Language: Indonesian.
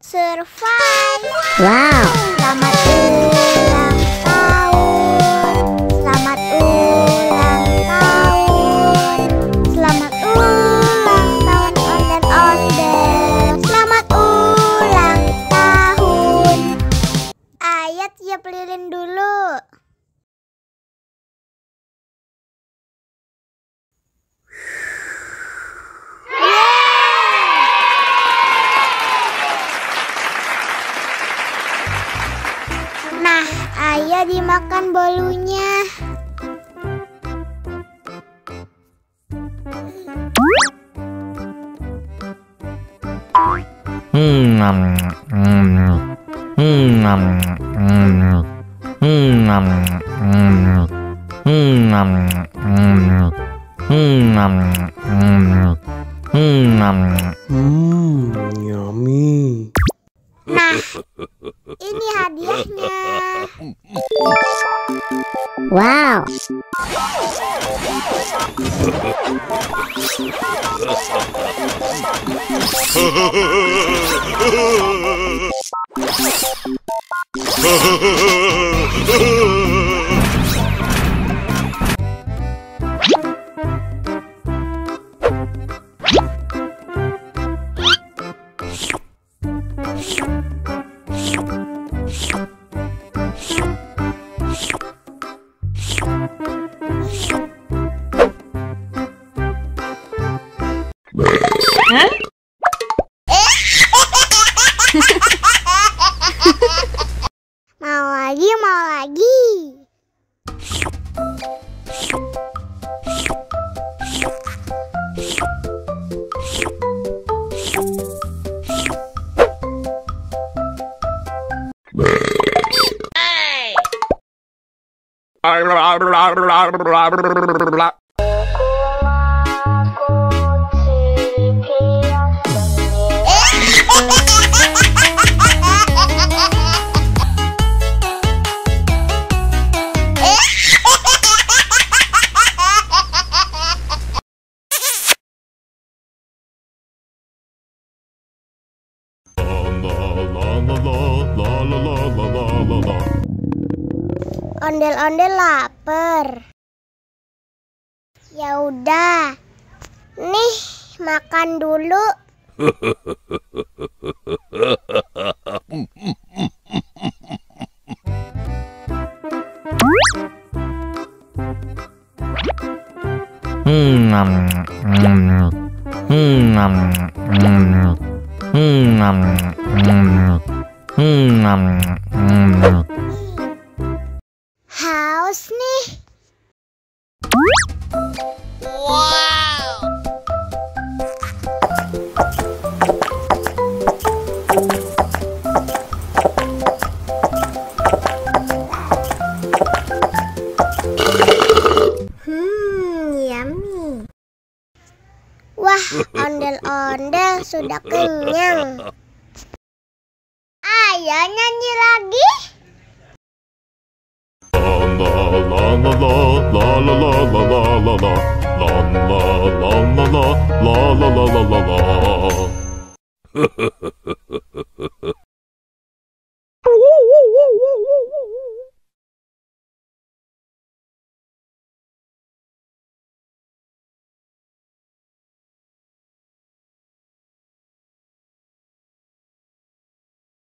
Survive. Wow. Selamat ulang tahun. Selamat ulang tahun. Selamat ulang tahun ondel-ondel. Selamat ulang tahun. Ayo tiup lilin dulu. Nah, ayo dimakan bolunya. Yummy. Nah, ini hadiahnya. Wow. Mau lagi, mau lagi. Ondel-ondel lapar. Ya udah. Nih, makan dulu. Haus nih. Yummy. Wah, ondel-ondel sudah kenyang. Ayo nyanyi lagi.